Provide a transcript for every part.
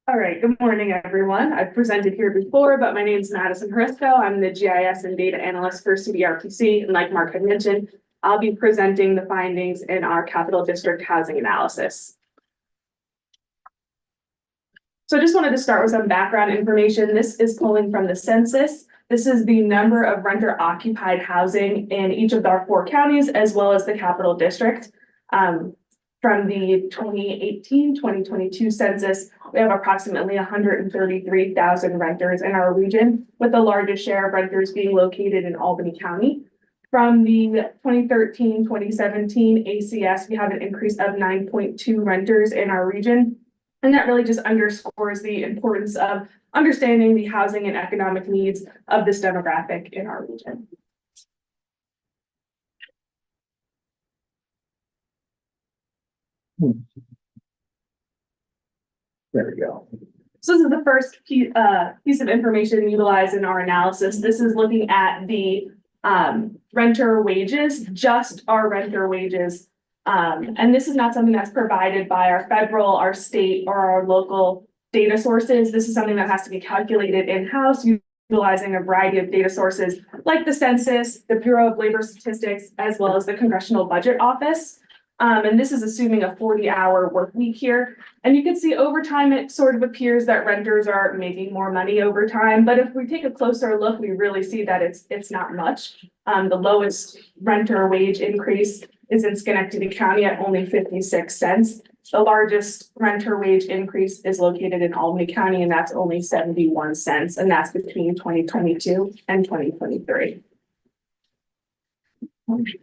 All right, good morning, everyone. I've presented here before, but my name is Madison Hrisco. I'm the GIS and data analyst for CDRPC. And like Mark had mentioned, I'll be presenting the findings in our Capital District housing analysis. So I just wanted to start with some background information. This is pulling from the census. This is the number of renter occupied housing in each of our 4 counties, as well as the Capital District. From the 2018-2022 census, we have approximately 133,000 renters in our region, with the largest share of renters being located in Albany County. From the 2013-2017 ACS, we have an increase of 9.2 renters in our region. And that really just underscores the importance of understanding the housing and economic needs of this demographic in our region. There we go. So this is the first piece of information utilized in our analysis. This is looking at the renter wages, just our renter wages. And this is not something that's provided by our federal, our state, or our local data sources. This is something that has to be calculated in-house utilizing a variety of data sources like the census, the Bureau of Labor Statistics, as well as the Congressional Budget Office. And this is assuming a 40-hour work week here. And you can see over time, it sort of appears that renters are making more money over time. But if we take a closer look, we really see that it's not much. The lowest renter wage increase is in Schenectady County at only 56 cents. The largest renter wage increase is located in Albany County, and that's only 71 cents. And that's between 2022 and 2023.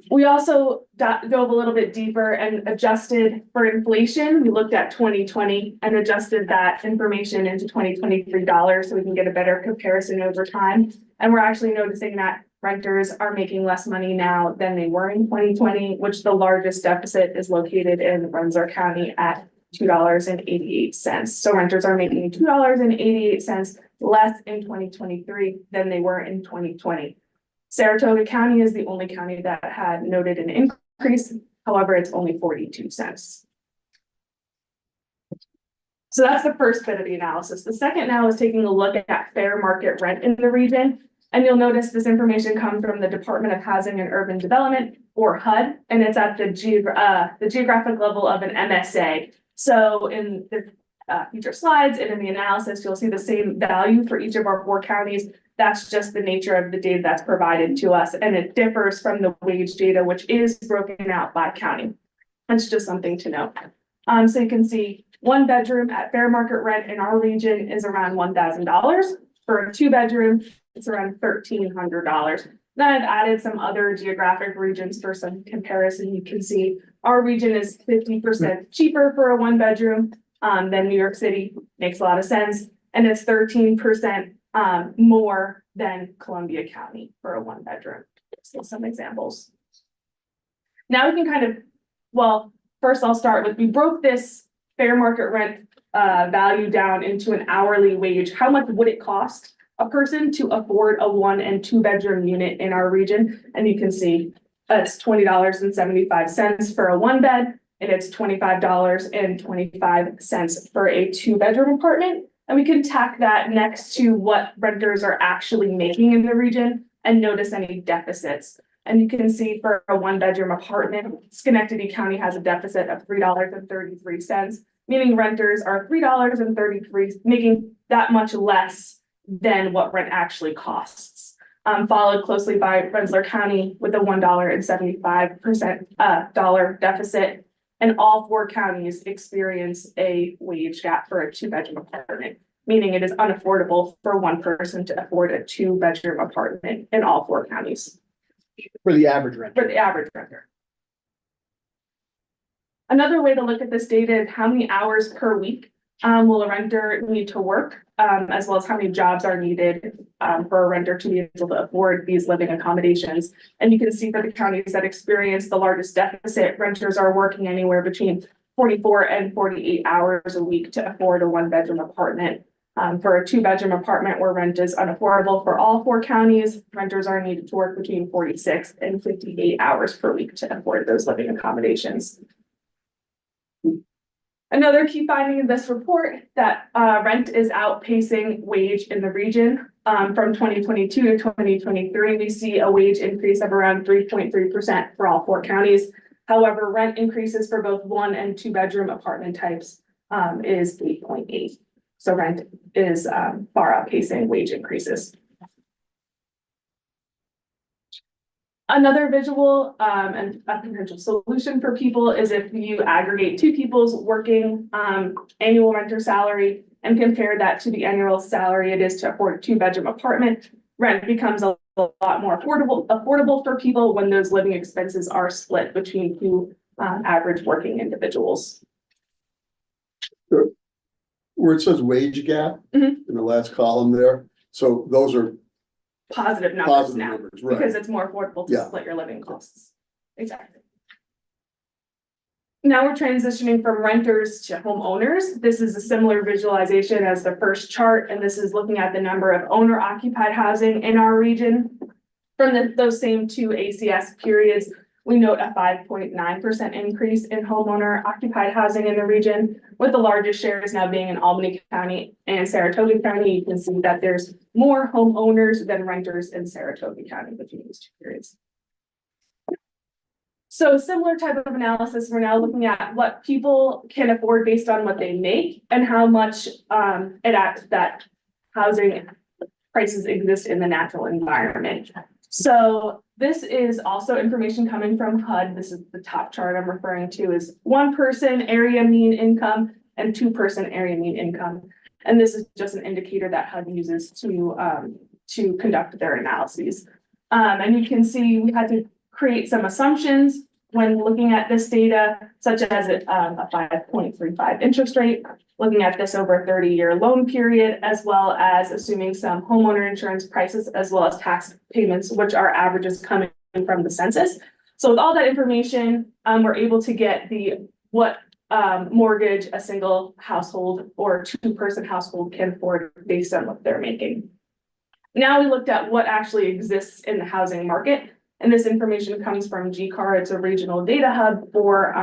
We also dove a little bit deeper and adjusted for inflation. We looked at 2020 and adjusted that information into 2023 dollars so we can get a better comparison over time. And we're actually noticing that renters are making less money now than they were in 2020, which the largest deficit is located in Rensselaer County at $2.88. So renters are making $2.88 less in 2023 than they were in 2020. Saratoga County is the only county that had noted an increase. However, it's only 42 cents. So that's the first bit of the analysis. The second now is taking a look at fair market rent in the region. And you'll notice this information comes from the Department of Housing and Urban Development, or HUD, and it's at the geographic level of an MSA. So in the future slides and in the analysis, you'll see the same value for each of our 4 counties. That's just the nature of the data that's provided to us, and it differs from the wage data, which is broken out by county. That's just something to note. So you can see 1 bedroom at fair market rent in our region is around $1,000. For a 2-bedroom, it's around $1,300. Then I've added some other geographic regions for some comparison. You can see our region is 50% cheaper for a 1-bedroom than New York City. Makes a lot of sense. And it's 13% more than Columbia County for a 1-bedroom. So some examples. Now we can first I'll start with, we broke this fair market rent value down into an hourly wage. How much would it cost a person to afford a 1- and 2-bedroom unit in our region? And you can see it's $20.75 for a 1-bed, and it's $25.25 for a 2-bedroom apartment. And we can tack that next to what renters are actually making in the region and notice any deficits. And you can see for a 1-bedroom apartment, Schenectady County has a deficit of $3.33, meaning renters are $3.33, making that much less than what rent actually costs. Followed closely by Rensselaer County with a $1.75 deficit. And all 4 counties experience a wage gap for a 2-bedroom apartment, meaning it is unaffordable for one person to afford a 2-bedroom apartment in all 4 counties. For the average renter. For the average renter. Another way to look at this data is how many hours per week will a renter need to work, as well as how many jobs are needed for a renter to be able to afford these living accommodations. And you can see for the counties that experience the largest deficit, renters are working anywhere between 44 and 48 hours a week to afford a 1-bedroom apartment. For a 2-bedroom apartment where rent is unaffordable for all 4 counties, renters are needed to work between 46 and 58 hours per week to afford those living accommodations. Another key finding in this report that rent is outpacing wage in the region. From 2022 to 2023, we see a wage increase of around 3.3% for all 4 counties. However, rent increases for both 1 and 2 bedroom apartment types is 8.8. So rent is far outpacing wage increases. Another visual and a potential solution for people is if you aggregate 2 people's working annual renter salary and compare that to the annual salary it is to afford a 2-bedroom apartment, rent becomes a lot more affordable for people when those living expenses are split between 2 average working individuals. Where it says wage gap in the last column there, so those are Positive numbers now, right? because it's more affordable to split your living costs. Exactly. Now we're transitioning from renters to homeowners. This is a similar visualization as the first chart, and this is looking at the number of owner occupied housing in our region. From those same 2 ACS periods, we note a 5.9% increase in homeowner occupied housing in the region, with the largest shares now being in Albany County and Saratoga County. You can see that there's more homeowners than renters in Saratoga County between these 2 periods. So similar type of analysis, we're now looking at what people can afford based on what they make and how much that housing prices exist in the natural environment. So this is also information coming from HUD. This is the top chart I'm referring to is 1-person area mean income and 2-person area mean income. And this is just an indicator that HUD uses to conduct their analyses. And you can see we had to create some assumptions when looking at this data, such as a 5.35 interest rate, looking at this over a 30-year loan period, as well as assuming some homeowner insurance prices, as well as tax payments, which are averages coming from the census. So with all that information, we're able to get what mortgage a single household or 2-person household can afford based on what they're making. Now we looked at what actually exists in the housing market. And this information comes from GCAR. It's a regional data hub for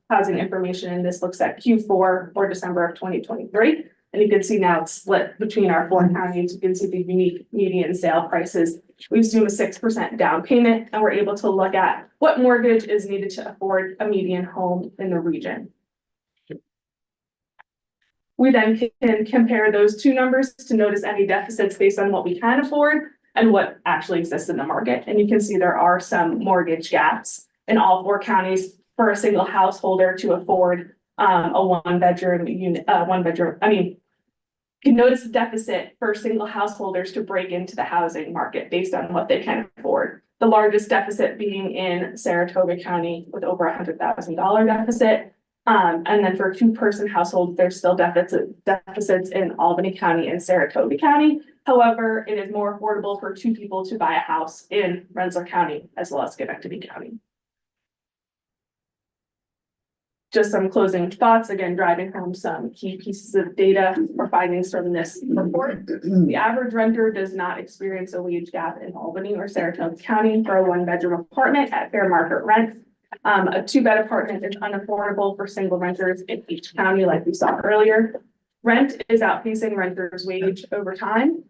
housing information. And this looks at Q4 or December of 2023. And you can see now it's split between our 4 counties. You can see the unique median sale prices. We assume a 6% down payment, and we're able to look at what mortgage is needed to afford a median home in the region. We then can compare those 2 numbers to notice any deficits based on what we can afford and what actually exists in the market. And you can see there are some mortgage gaps in all 4 counties for a single householder to afford a 1-bedroom unit, you can notice the deficit for single householders to break into the housing market based on what they can afford. The largest deficit being in Saratoga County with over $100,000 deficit. And then for 2-person households, there's still deficits in Albany County and Saratoga County. However, it is more affordable for 2 people to buy a house in Rensselaer County as well as Schenectady County. Just some closing thoughts, again, driving home some key pieces of data or findings from this report. The average renter does not experience a wage gap in Albany or Saratoga County for a 1-bedroom apartment at fair market rent. A 2-bed apartment is unaffordable for single renters in each county, like we saw earlier. Rent is outpacing renters' wage over time.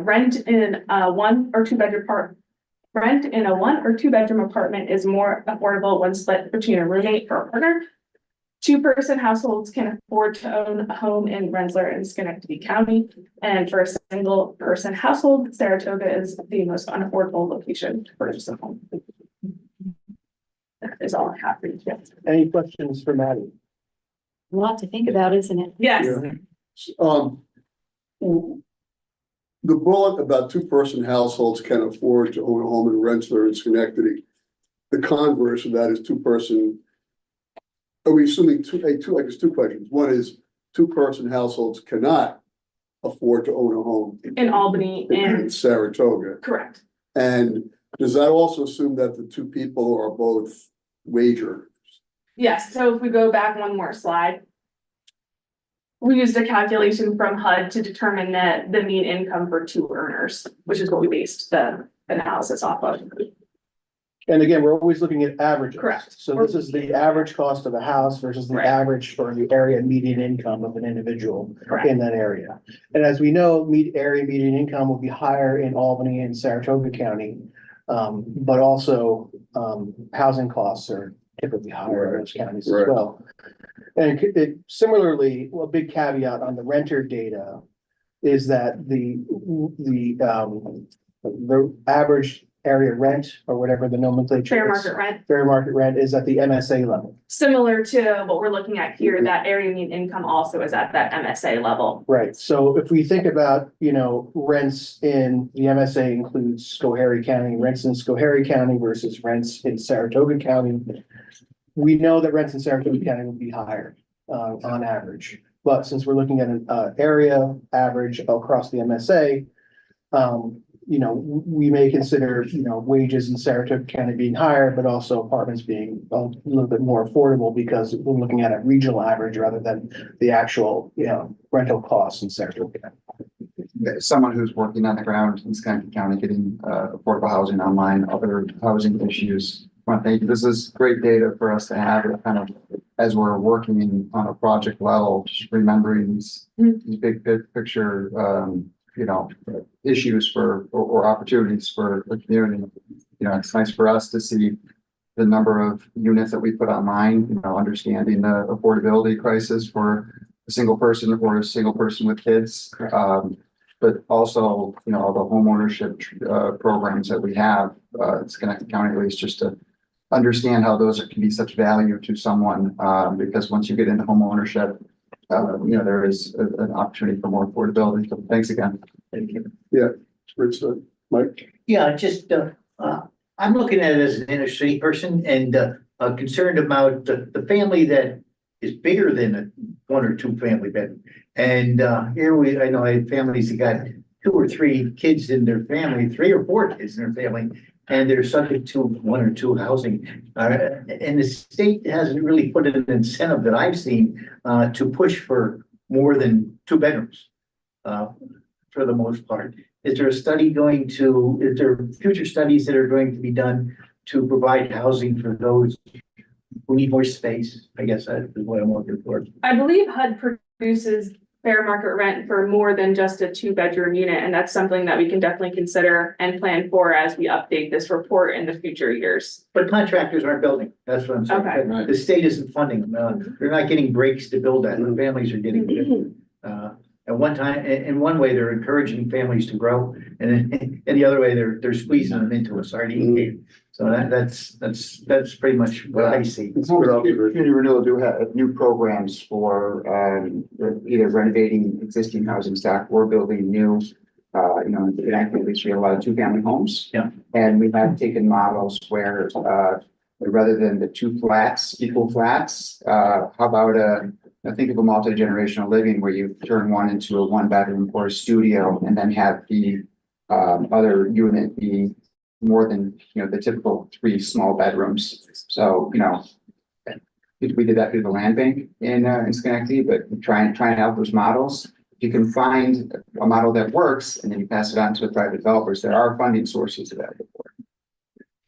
Rent in a 1 or 2 bedroom apartment is more affordable when split between a roommate or a partner. 2-person households can afford to own a home in Rensselaer and Schenectady County. And for a single person household, Saratoga is the most unaffordable location to purchase a home. That is all I have for you. Any questions for Maddie? A lot to think about, isn't it? Yes. Yeah. The bullet about 2-person households can afford to own a home in Rensselaer and Schenectady. The converse of that is 2-person. Are we assuming there's 2 questions. One is 2-person households cannot afford to own a home In Albany in and Saratoga. correct. And does that also assume that the 2 people are both wage earners? Yes, so if we go back one more slide. We used a calculation from HUD to determine the mean income for 2 earners, which is what we based the analysis off of. And again, we're always looking at averages. Correct. So this is the average cost of a house versus the Right. average or the area median income of an individual Correct. in that area. And as we know, area median income will be higher in Albany and Saratoga County. But also, housing costs are typically higher in those counties as Right. well. And similarly, a big caveat on the renter data is that the average area rent or whatever the nomenclature Fair is. market rent, Fair market rent is at the MSA level. similar to what we're looking at here, that area mean income also is at that MSA level. Right, so if we think about, rents in the MSA includes Schoharie County, rents in Schoharie County versus rents in Saratoga County. We know that rents in Saratoga County will be higher, on average, but since we're looking at an, area average across the MSA, we may consider, wages in Saratoga County being higher, but also apartments being a little bit more affordable because we're looking at a regional average rather than the actual, rental costs in Saratoga County. Someone who's working on the ground in Schenectady County, getting affordable housing online, other housing issues. I want to thank you. This is great data for us to have kind of as we're working on a project level, just remembering these big picture, issues or opportunities for the community. It's nice for us to see the number of units that we put online, understanding the affordability crisis for a single person or a single person with kids. But also, all the homeownership programs that we have, in Schenectady County, at least just to understand how those can be such value to someone, because once you get into homeownership, there is an opportunity for more affordability. So thanks again. Thank you. Yeah, Rich, Mike? Yeah, just, I'm looking at it as an inner city person and, concerned about the family that is bigger than a one or two family bedroom. And, I know I had families that got 2 or 3 kids in their family, 3 or 4 kids in their family, and they're subject to 1 or 2 housing. And the state hasn't really put an incentive that I've seen, to push for more than 2 bedrooms. For the most part. Is there future studies that are going to be done to provide housing for those who need more space? I guess that is what I'm looking for. I believe HUD produces fair market rent for more than just a 2-bedroom unit, and that's something that we can definitely consider and plan for as we update this report in the future years. But contractors aren't building. That's what I'm saying. Okay. Right. The state isn't funding them. They're not getting breaks to build that. The families are getting it. At one time, in one way, they're encouraging families to grow, and in the other way, they're squeezing them into a sardine can. So that's pretty much what I see. Community Renewal do have new programs for either renovating existing housing stock or building new. In at least we have a lot of 2-family homes. Yeah. And we have taken models where rather than the 2 flats, equal flats, how about think of a multi-generational living where you turn one into a 1-bedroom or a studio and then have the other unit be more than, the typical 3 small bedrooms. So, we did that through the land bank in Schenectady, but trying out those models. If you can find a model that works and then you pass it on to the private developers, there are funding sources available for it.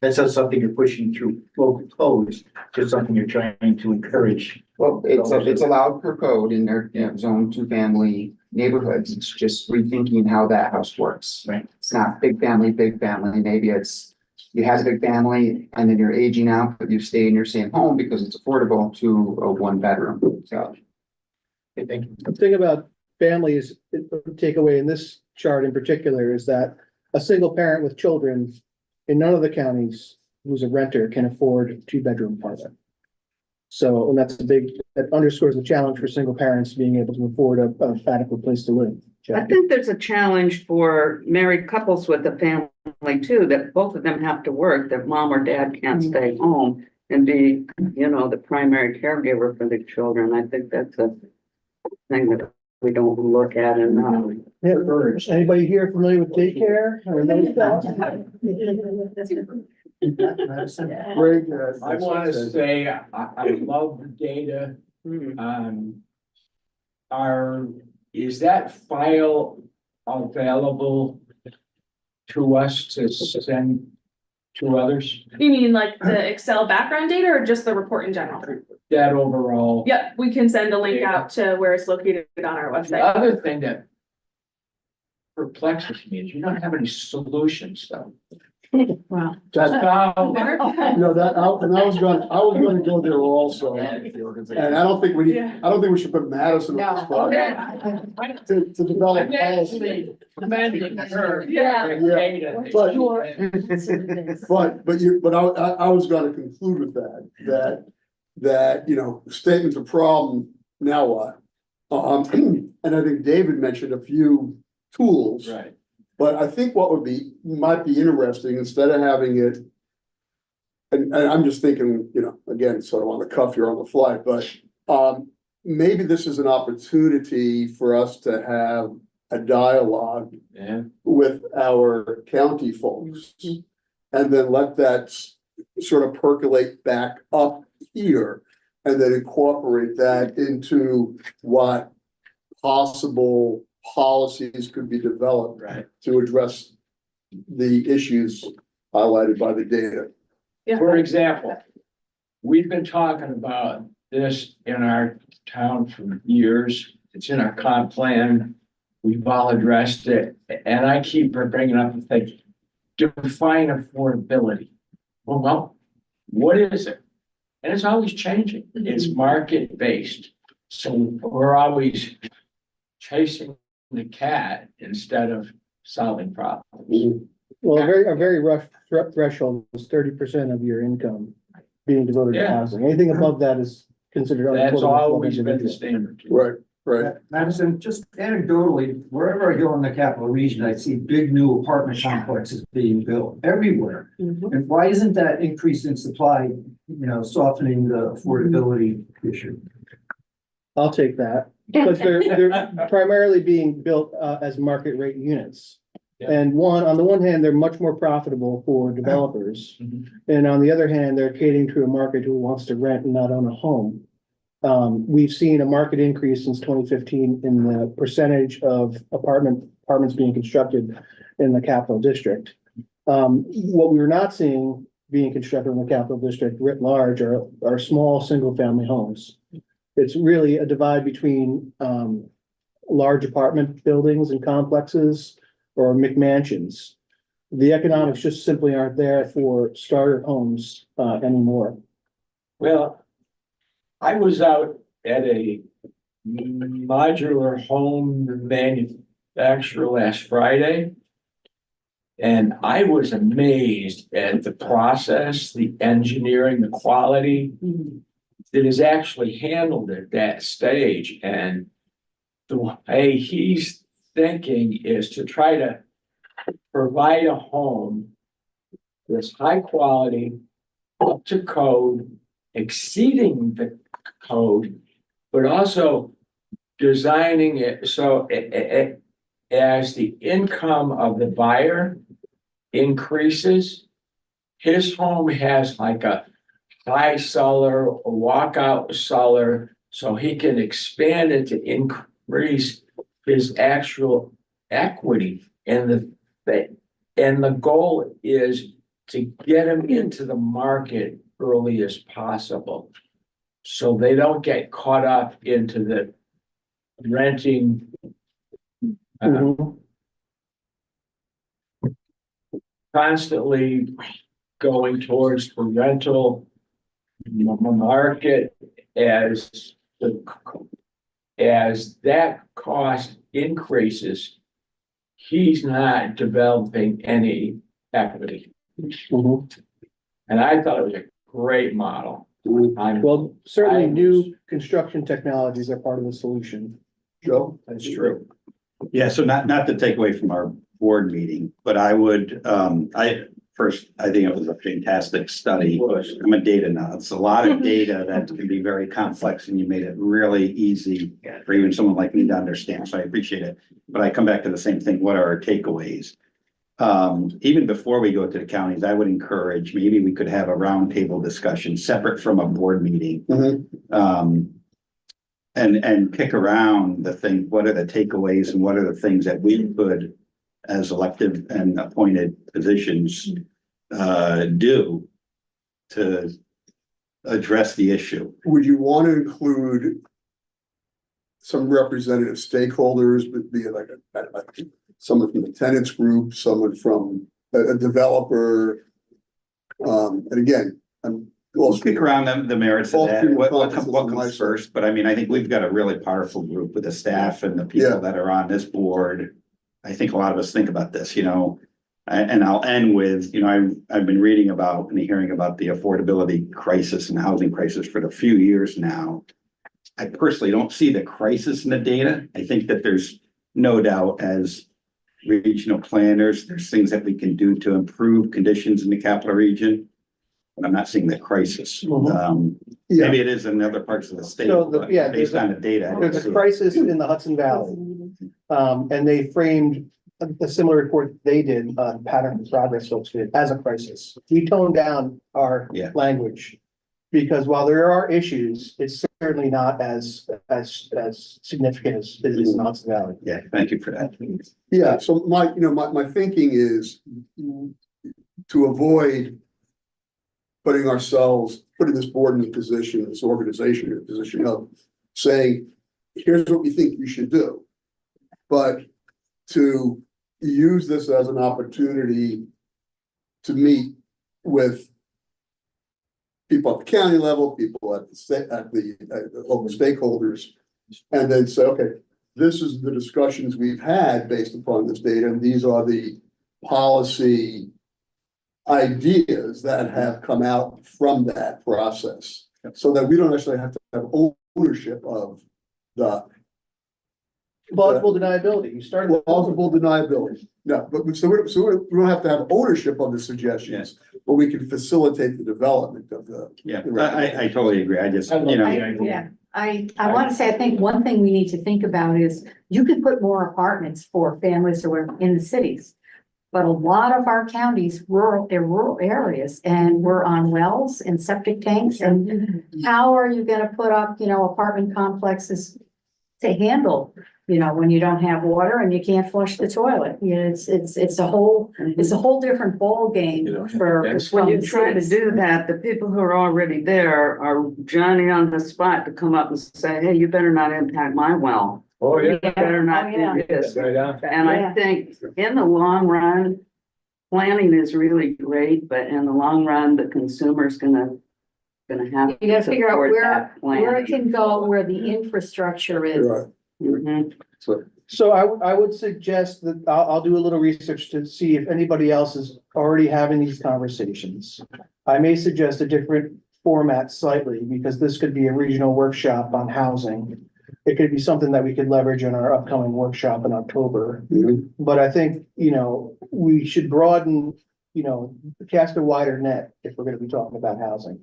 That's not something you're pushing through local codes, just something you're trying to encourage. Well, it's allowed per code in their zone 2-family neighborhoods. It's just rethinking how that house works. Right. It's not big family. Maybe it's you have a big family and then you're aging out, but you stay in your same home because it's affordable to a 1-bedroom. So I think The thing about families, takeaway in this chart in particular is that a single parent with children in none of the counties who's a renter can afford a 2-bedroom apartment. So, and that underscores the challenge for single parents being able to afford a adequate place to live. I think there's a challenge for married couples with a family too, that both of them have to work, that mom or dad can't stay home and be, the primary caregiver for the children. I think that's a thing that we don't look at enough. Yeah, anybody here familiar with daycare? Or those thoughts? Greg? I want to say, I love the data. Is that file available to us to send two others, You mean like the Excel background data or just the report in general? that overall. Yep, we can send a link out to where it's located on our The website. other thing that perplexes me is you don't have any solutions though. Wow. That, So, no, that, and I was gonna go there also. And I don't think we need, Yeah. I don't think we should put Madison on the spot to develop I'm policy. actually commending her. Yeah. Data. But I was gonna conclude with that, you know, statement's a problem, now what? And I think David mentioned a few tools. Right. But I think what might be interesting, instead of having it. And I'm just thinking, you know, again, sort of on the cuff here on the fly, but, maybe this is an opportunity for us to have a dialogue Yeah. with our county folks. And then let that sort of percolate back up here, and then incorporate that into what possible policies could be developed Right. to address the issues highlighted by the data. Yeah. For example, we've been talking about this in our town for years. It's in our comp plan. We've all addressed it, and I keep bringing up the thing, define affordability. Well, what is it? And it's always changing. It's market based. So we're always chasing the cat instead of solving problems. Well, a very rough threshold is 30% of your income being devoted to Yeah. housing. Anything above that is considered. That's unaffordable for always been the individual. standard. Right, right. Madison, just anecdotally, wherever I go in the capital region, I see big new apartment complexes being built everywhere. And why isn't that increase in supply, you know, softening the affordability issue? I'll take that, because they're primarily being built as market rate units. Yeah. And on the one hand, they're much more profitable for developers. Mhm. And on the other hand, they're catering to a market who wants to rent and not own a home. We've seen a market increase since 2015 in the percentage of apartments being constructed in the capital district. What we're not seeing being constructed in the capital district writ large are small, single-family homes. It's really a divide between large apartment buildings and complexes or McMansions. The economics just simply aren't there for starter homes anymore. Well, I was out at a modular home manufacturer last Friday. And I was amazed at the process, the engineering, the quality that is actually handled at that stage. And the way he's thinking is to try to provide a home that's high quality, up to code, exceeding the code, but also designing it so as the income of the buyer increases, his home has like a high cellar, a walkout cellar, so he can expand it to increase his actual equity. And the goal is to get him into the market early as possible, so they don't get caught up into the renting. Constantly going towards the rental market as that cost increases, he's not developing any equity. And I thought it was a great model. Well, certainly new construction technologies are part of the solution. Joe? That's true. Yeah, so not to take away from our board meeting, but I would, I think it was a fantastic study. I'm a data nut. It's a lot of data that can be very complex, and you made it really easy for even someone like me to understand. So I appreciate it. But I come back to the same thing. What are our takeaways? Even before we go to the counties, I would encourage, maybe we could have a roundtable discussion separate from a board meeting. And pick around the thing, what are the takeaways and what are the things that we could, as elected and appointed positions, do to address the issue? Would you want to include some representative stakeholders, but be like someone from the tenants group, someone from a developer? And again, We'll kick around the merits of All that, three what processes on my comes side. first, but I mean, I think we've got a really powerful group with the staff and the people Yeah. that are on this board. I think a lot of us think about this, and I'll end with, I've been reading about and hearing about the affordability crisis and housing crisis for a few years now. I personally don't see the crisis in the data. I think that there's no doubt as regional planners, there's things that we can do to improve conditions in the capital region. But I'm not seeing the crisis. Yeah, Maybe it is in other parts of the state, So but yeah, based on the data. I don't There's see a it. crisis in the Hudson Valley. And they framed a similar report they did, Pattern and Progress folks did, as a crisis. We toned down our Yeah. language. Because while there are issues, it's certainly not as significant as it is in the Hudson Valley. Yeah, thank you for that. yeah, so my thinking is to avoid putting this board in a position, this organization in a position of saying, here's what we think you should do. But to use this as an opportunity to meet with people at the county level, people at the state, at the local stakeholders, and then say, okay, this is the discussions we've had based upon this data, and these are the policy ideas that have come out from that process, so that we don't actually have to have ownership of the Plausible deniability, you started. with plausible deniability. No, but we don't have to have ownership of the suggestions, but we can facilitate the development of the. Yeah, I totally agree. I just, Yeah, I want to say, I think one thing we need to think about is you could put more apartments for families who are in the cities. But a lot of our counties, they're rural areas, and we're on wells and septic tanks, and how are you gonna put up, apartment complexes to handle, when you don't have water and you can't flush the toilet? It's a whole different ballgame for. When you try to do that, the people who are already there are Johnny on the spot to come up and say, hey, you better not impact my well. Oh, yeah. You better not Oh, do this. Right on. And I think in the long run, planning is really great, but in the long run, the consumer's gonna have. You gotta figure out support where that it plan. can go, where the infrastructure is. Right. Mhm. So I would suggest that I'll do a little research to see if anybody else is already having these conversations. I may suggest a different format slightly, because this could be a regional workshop on housing. It could be something that we could leverage in our upcoming workshop in October. But I think, we should broaden, cast a wider net if we're gonna be talking about housing.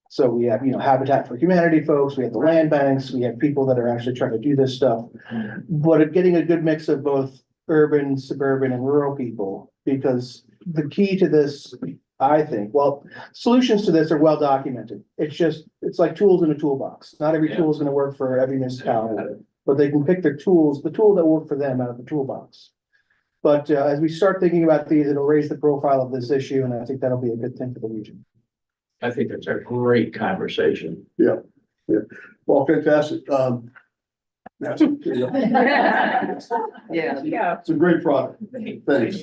So we have, Habitat for Humanity folks, we have the land banks, we have people that are actually trying to do this stuff. But getting a good mix of both urban, suburban, and rural people, because the key to this, I think, solutions to this are well documented. It's like tools in a toolbox. Not every tool is gonna work for every municipality, but they can pick their tools, the tool that work for them out of the toolbox. But as we start thinking about these, it'll raise the profile of this issue, and I think that'll be a good thing for the region. I think it's a great conversation. Well, fantastic. Yes, Yeah. it's a great product. Thanks. Thanks.